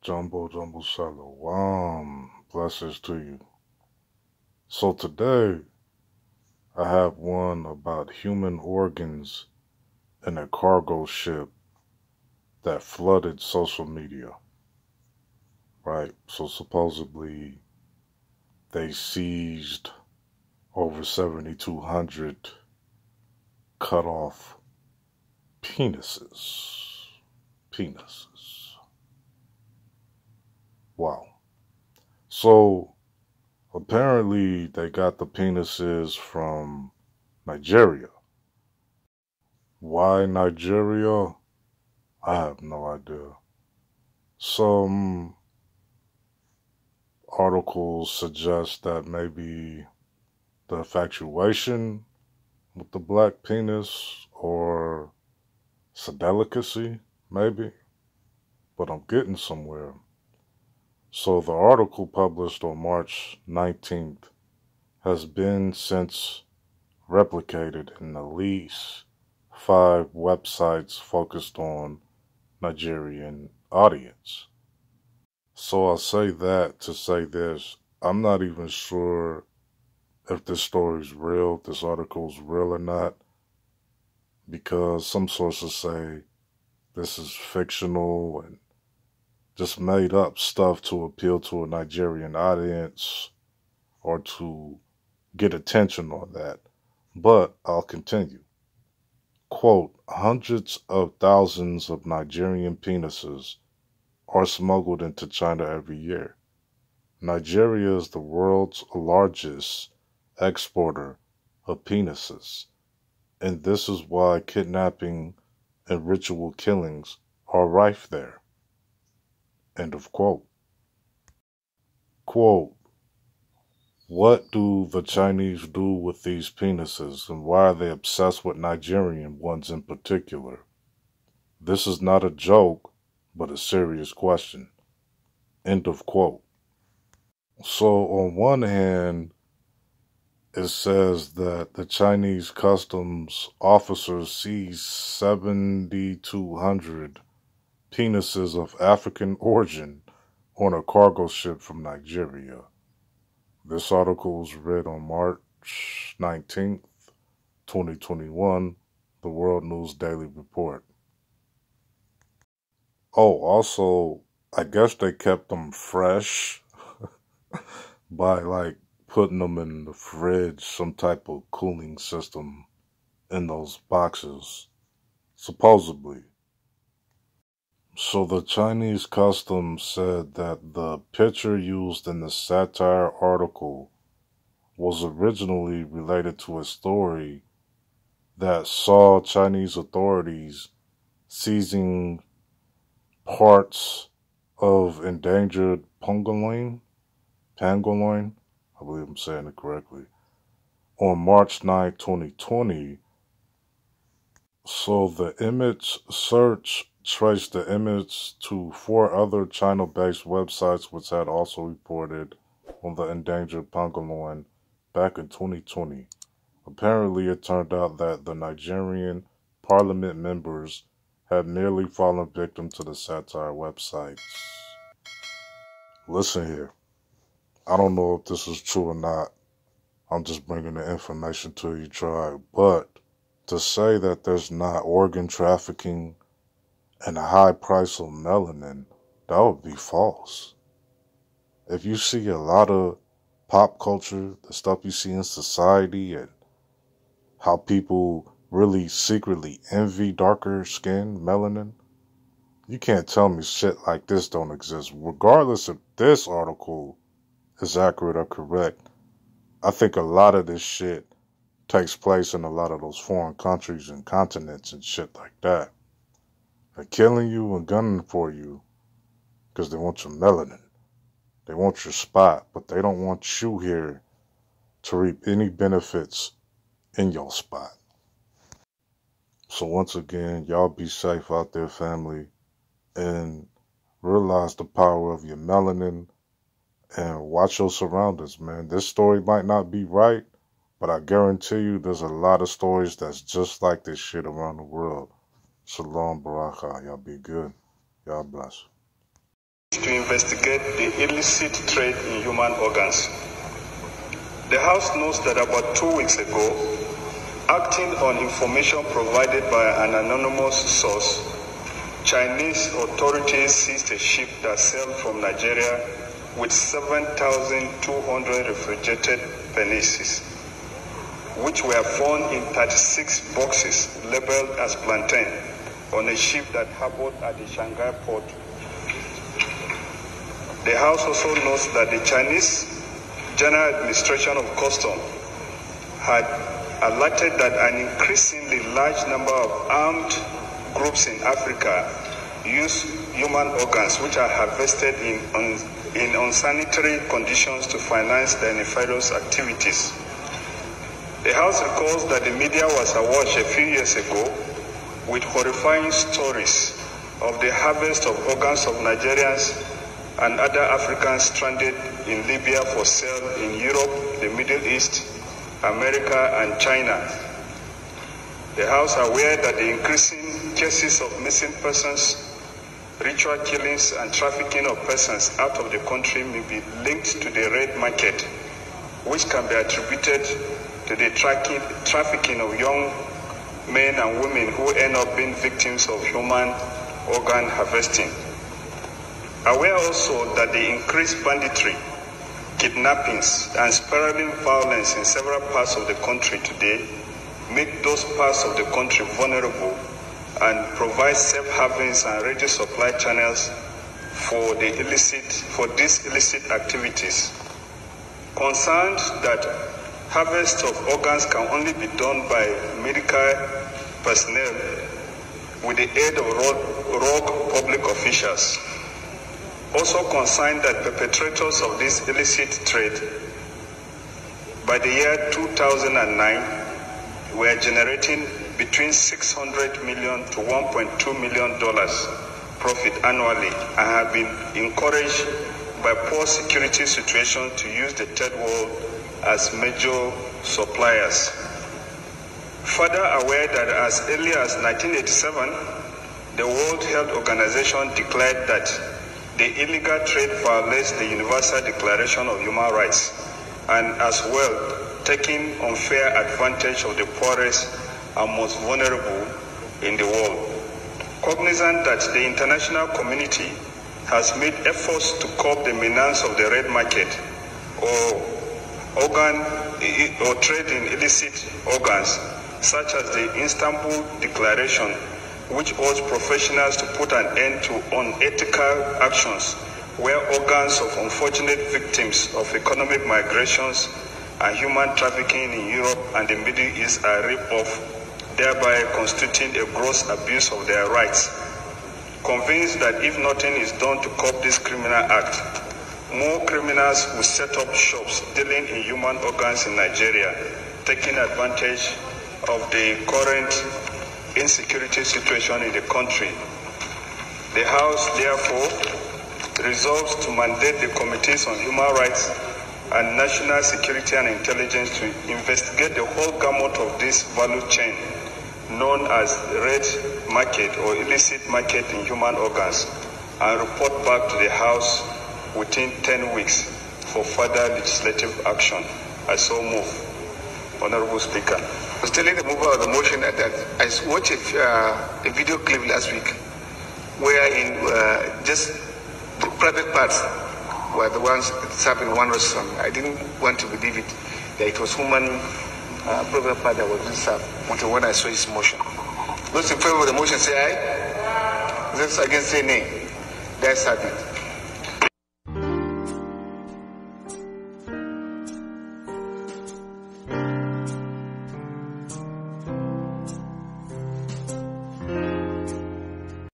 Jumbo Shalom. Blessings to you. So today, I have one about human organs in a cargo ship that flooded social media. Right? So supposedly, they seized over 7,200 cut off penises. Penises. Wow. So apparently, they got the penises from Nigeria. Why Nigeria? I have no idea. Some articles suggest that maybe the infatuation with the black penis or it's a delicacy, maybe, but I'm getting somewhere. So the article published on March 19th has been since replicated in at least 5 websites focused on Nigerian audience. So I'll say that to say this. I'm not even sure if this story's real, if this article's real or not, because some sources say this is fictional and just made up stuff to appeal to a Nigerian audience or to get attention on that. But I'll continue. Quote, hundreds of thousands of Nigerian penises are smuggled into China every year. Nigeria is the world's largest exporter of penises, and this is why kidnapping and ritual killings are rife there. End of quote. Quote, what do the Chinese do with these penises, and why are they obsessed with Nigerian ones in particular? This is not a joke, but a serious question. End of quote. So on one hand, it says that the Chinese customs officers seized 7,200 penises of African origin on a cargo ship from Nigeria. This article was read on March 19th, 2021, the World News Daily Report. Oh, also, I guess they kept them fresh by putting them in the fridge, some type of cooling system in those boxes, supposedly. So the Chinese customs said that the picture used in the satire article was originally related to a story that saw Chinese authorities seizing parts of endangered pangolin, I believe I'm saying it correctly, on March 9, 2020. So the image search traced the image to 4 other China-based websites which had also reported on the endangered pangolin back in 2020. Apparently, it turned out that the Nigerian parliament members had merely fallen victim to the satire websites. Listen here. I don't know if this is true or not. I'm just bringing the information to you, try. But to say that there's not organ trafficking and a high price of melanin, that would be false. If you see a lot of pop culture, the stuff you see in society, and how people really secretly envy darker skin, melanin, you can't tell me shit like this don't exist. Regardless if this article is accurate or correct, I think a lot of this shit takes place in a lot of those foreign countries and continents and shit like that. They're killing you and gunning for you because they want your melanin. They want your spot, but they don't want you here to reap any benefits in your spot. So once again, y'all be safe out there, family, and realize the power of your melanin and watch your surroundings, man. This story might not be right, but I guarantee you there's a lot of stories that's just like this shit around the world. Shalom, Baraka. Y'all be good. Y'all bless. to investigate the illicit trade in human organs. The House knows that about 2 weeks ago, acting on information provided by an anonymous source, Chinese authorities seized a ship that sailed from Nigeria with 7,200 refrigerated penises, which were found in 36 boxes labeled as plantain on a ship that harbored at the Shanghai port. The House also notes that the Chinese General Administration of Customs had alerted that an increasingly large number of armed groups in Africa use human organs which are harvested in unsanitary conditions to finance their nefarious activities. The House recalls that the media was awash a few years ago with horrifying stories of the harvest of organs of Nigerians and other Africans stranded in Libya for sale in Europe, the Middle East, America, and China. The House are aware that the increasing cases of missing persons, ritual killings, and trafficking of persons out of the country may be linked to the red market, which can be attributed to the trafficking of young men and women who end up being victims of human organ harvesting. Aware also that the increased banditry, kidnappings, and spiraling violence in several parts of the country today make those parts of the country vulnerable and provide safe havens and ready supply channels for these illicit activities. Concerned that harvest of organs can only be done by medical personnel with the aid of rogue public officials. Also concerned that perpetrators of this illicit trade by the year 2009 were generating between $600 million to $1.2 million profit annually and have been encouraged by poor security situation to use the third world as major suppliers. Further aware that as early as 1987, the World Health Organization declared that the illegal trade violates the Universal Declaration of Human Rights and as well taking unfair advantage of the poorest and most vulnerable in the world. Cognizant that the international community has made efforts to curb the menace of the red market or trade in illicit organs, such as the Istanbul Declaration, which urged professionals to put an end to unethical actions where organs of unfortunate victims of economic migrations and human trafficking in Europe and the Middle East are ripped off, thereby constituting a gross abuse of their rights. Convinced that if nothing is done to curb this criminal act, more criminals will set up shops dealing in human organs in Nigeria, taking advantage of the current insecurity situation in the country. The House, therefore, resolves to mandate the Committees on Human Rights and National Security and Intelligence to investigate the whole gamut of this value chain known as red market or illicit market in human organs and report back to the House within 10 weeks for further legislative action. I so move. Honorable Speaker. I was telling the mover of the motion that I watched a video clip last week wherein just the private parts were the ones served in one restaurant. I didn't want to believe it, that it was human private part that was being served until when I saw his motion. Those in favor of the motion say aye. Those against say nay. That's it.